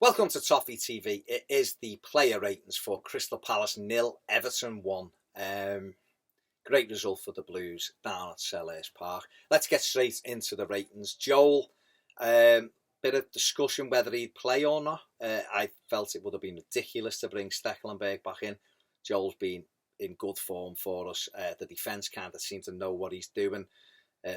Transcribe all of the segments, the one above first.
Welcome to Toffee TV. It is the player ratings for Crystal Palace 0, Everton 1. Great result for the Blues down at Selhurst Park. Let's get straight into the ratings. Joel, bit of discussion whether he'd play or not. I felt it would have been ridiculous to bring Stekelenburg back in. Joel's been in good form for us. The defence kind of seems to know what he's doing.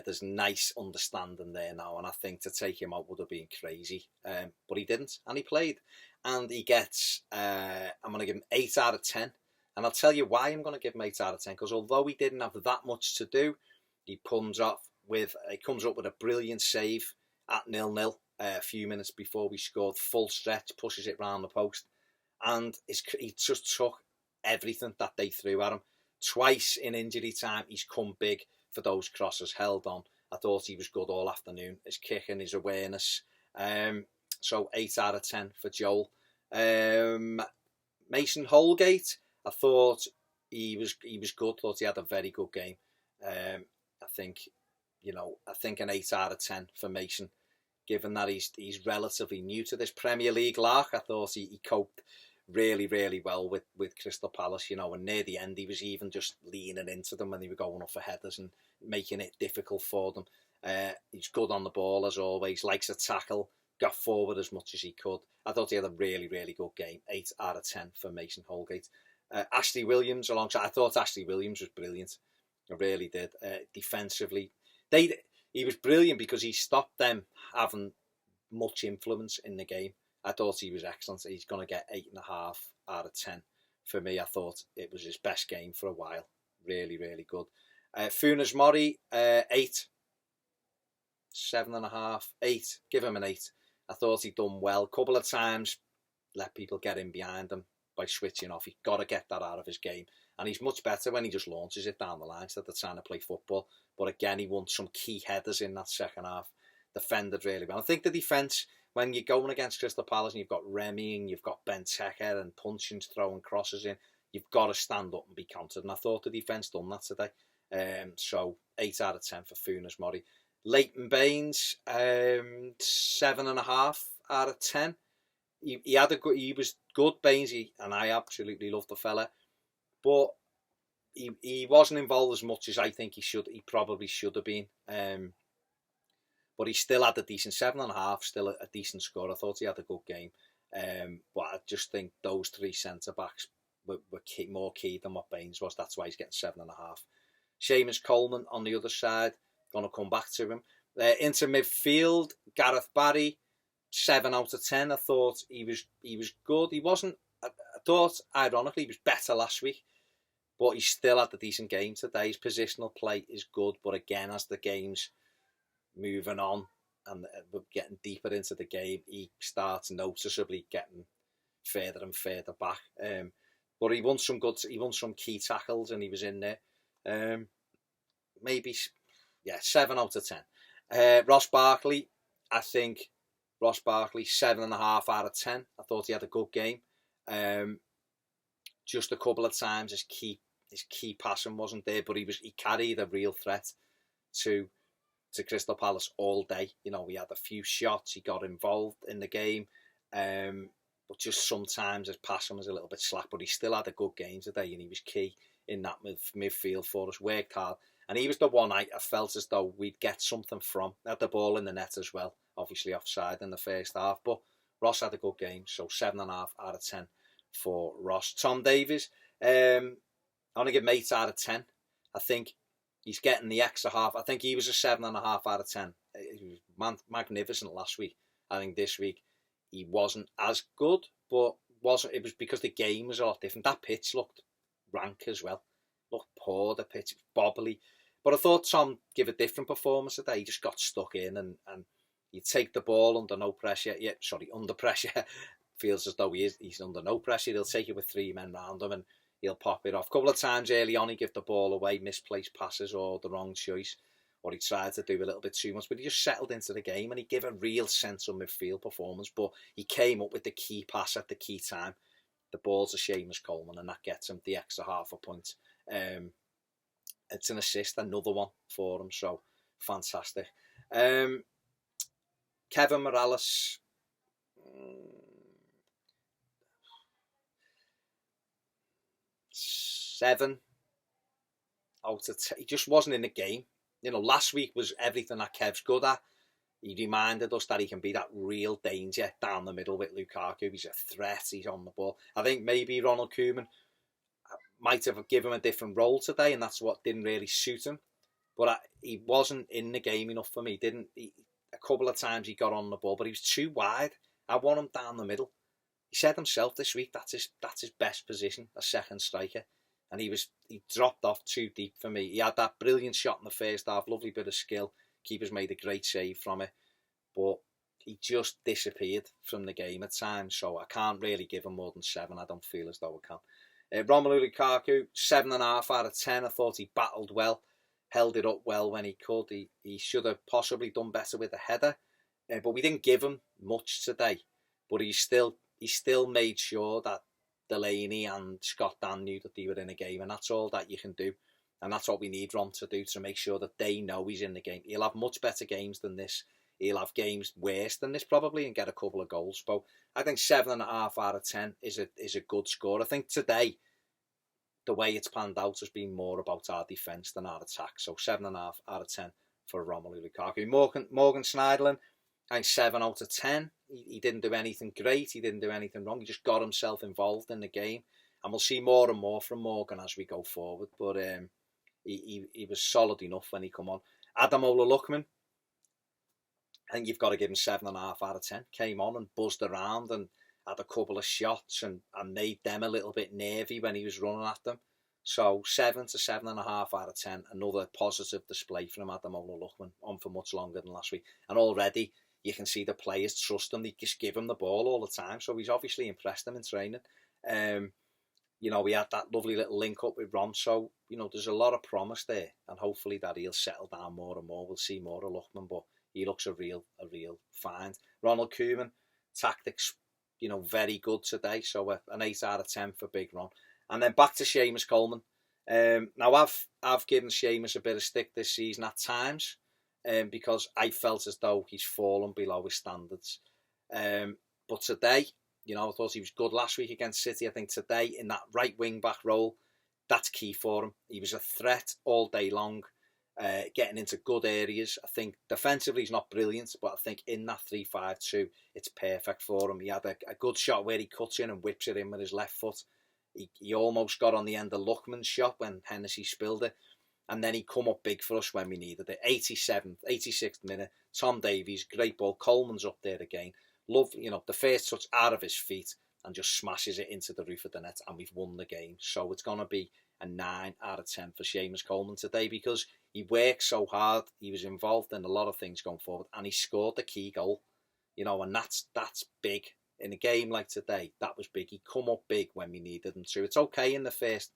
There's nice understanding there now, and I think to take him out would have been crazy. But he didn't, and he played. And he gets, I'm going to give him 8 out of 10. And I'll tell you why I'm going to give him 8 out of 10, because although he didn't have that much to do, he comes up with a brilliant save at 0-0 a few minutes before we scored, full stretch, pushes it round the post. And he just took everything that they threw at him. Twice in injury time, he's come big for those crosses, held on. I thought he was good all afternoon. His kicking, his awareness. So 8 out of 10 for Joel. Mason Holgate, I thought he was good. Thought he had a very good game. I think an 8 out of 10 for Mason, given that he's relatively new to this Premier League lark. I thought he coped really, really well with Crystal Palace, and near the end he was even just leaning into them when they were going up for headers and making it difficult for them. He's good on the ball as always, likes a tackle, got forward as much as he could. I thought he had a really, really good game. 8 out of 10 for Mason Holgate. Ashley Williams alongside, I thought Ashley Williams was brilliant. I really did. Defensively, he was brilliant because he stopped them having much influence in the game. I thought he was excellent. He's going to get 8.5 out of 10 for me. I thought it was his best game for a while. Really, really good. Funes Mori, 8. 7.5, 8. Give him an 8. I thought he'd done well. A couple of times, let people get in behind him by switching off. He's got to get that out of his game. And he's much better when he just launches it down the line instead of trying to play football. But again, he won some key headers in that second half. Defended really well. I think the defence, when you're going against Crystal Palace and you've got Remy and you've got Benteke and Puncheon's throwing crosses in, you've got to stand up and be countered. And I thought the defence done that today. So 8 out of 10 for Funes Mori. Leighton Baines, 7.5 out of 10. He was good, Baines, and I absolutely love the fella, but he wasn't involved as much as I think he probably should have been. But he still had a decent 7.5, still a decent score. I thought he had a good game. But I just think those three centre-backs were more key than what Baines was. That's why he's getting 7.5. Seamus Coleman on the other side, going to come back to him. Into midfield, Gareth Barry, 7 out of 10. I thought he was good. He wasn't, I thought, ironically, he was better last week. But he still had a decent game today. His positional play is good. But again, as the game's moving on and we're getting deeper into the game, he starts noticeably getting further and further back. But he won some key tackles and he was in there. 7 out of 10. Ross Barkley, I think Ross Barkley, 7.5 out of 10. I thought he had a good game. Just a couple of times his key passing wasn't there, but he carried a real threat to Crystal Palace all day. He had a few shots, he got involved in the game, but just sometimes his passing was a little bit slack, but he still had a good game today and he was key in that midfield for us, worked hard, and he was the one I felt as though we'd get something from. Had the ball in the net as well, obviously offside in the first half, but Ross had a good game, so 7.5 out of 10 for Ross. Tom Davies, I'm going to give him 8 out of 10. I think he's getting the extra half. I think he was a 7.5 out of 10. He was magnificent last week. I think this week he wasn't as good, but it was because the game was a lot different. That pitch looked rank as well. Looked poor, the pitch, bobbly. But I thought Tom gave a different performance today. He just got stuck in and you take the ball under no pressure. Under pressure. Feels as though he's under no pressure. He'll take it with 3 men round him and he'll pop it off. A couple of times early on, he gave the ball away, misplaced passes or the wrong choice, or he tried to do a little bit too much, but he just settled into the game and he gave a real central midfield performance, but he came up with the key pass at the key time. The ball's a Seamus Coleman and that gets him the extra half a point. It's an assist, another one for him, so fantastic. Kevin Morales, 7 out of 10. He just wasn't in the game. You know, last week was everything that Kev's good at. He reminded us that he can be that real danger down the middle with Lukaku. He's a threat. He's on the ball. I think maybe Ronald Koeman might have given him a different role today, and that's what didn't really suit him. But he wasn't in the game enough for me. A couple of times he got on the ball, but he was too wide. I want him down the middle. He said himself this week that's his best position, a second striker, and he dropped off too deep for me. He had that brilliant shot in the first half, lovely bit of skill. Keeper's made a great save from it, but he just disappeared from the game at times. So I can't really give him more than 7. I don't feel as though I can. Romelu Lukaku, 7.5 out of 10. I thought he battled well, held it up well when he could. He should have possibly done better with the header, but we didn't give him much today. But he still made sure that Delaney and Scott Dan knew that they were in a game, and that's all that you can do. And that's what we need Ron to do, to make sure that they know he's in the game. He'll have much better games than this. He'll have games worse than this probably and get a couple of goals. But I think 7.5 out of 10 is a good score. I think today, the way it's panned out has been more about our defence than our attack. So 7.5 out of 10 for Romelu Lukaku. Morgan Schneiderlin, I think 7 out of 10. He didn't do anything great. He didn't do anything wrong. He just got himself involved in the game. And we'll see more and more from Morgan as we go forward. But he was solid enough when he come on. Ademola Lookman, I think you've got to give him 7.5 out of 10. Came on and buzzed around and had a couple of shots and made them a little bit nervy when he was running at them. So 7 to 7.5 out of 10. Another positive display from Ademola Lookman, on for much longer than last week. And already you can see the players trust him. They just give him the ball all the time. So he's obviously impressed them in training. You know, we had that lovely little link up with Ron. So, you know, there's a lot of promise there. And hopefully that he'll settle down more and more. We'll see more of Lookman, but he looks a real find. Ronald Koeman, tactics, you know, very good today. So an 8 out of 10 for Big Ron. And then back to Seamus Coleman. Now I've given Seamus a bit of stick this season at times, because I felt as though he's fallen below his standards. But today, you know, I thought he was good last week against City. I think today in that right wing back role, that's key for him. He was a threat all day long, getting into good areas. I think defensively he's not brilliant, but I think in that 3-5-2, it's perfect for him. He had a good shot where he cuts in and whips it in with his left foot. He almost got on the end of Lookman's shot when Hennessy spilled it. And then he come up big for us when we needed it. 86th minute, Tom Davies, great ball. Coleman's up there again. Love, you know, the first touch out of his feet and just smashes it into the roof of the net, and we've won the game. So it's going to be a 9 out of 10 for Seamus Coleman today, because he worked so hard. He was involved in a lot of things going forward, and he scored the key goal. You know, and that's big. In a game like today, that was big. He come up big when we needed him to. It's okay in the first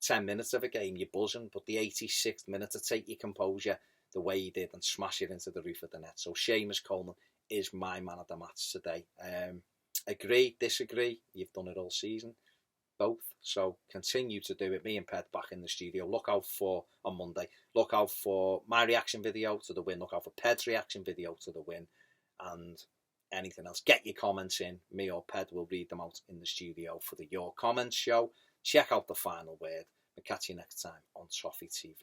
10 minutes of a game, you're buzzing, but the 86th minute to take your composure the way he did and smash it into the roof of the net. So Seamus Coleman is my man of the match today. Agree, disagree, you've done it all season, both. So continue to do it. Me and Ped back in the studio. Look out for, on Monday, look out for my reaction video to the win. Look out for Ped's reaction video to the win. And anything else, get your comments in. Me or Ped will read them out in the studio for the Your Comments show. Check out the final word. We'll catch you next time on Toffee TV.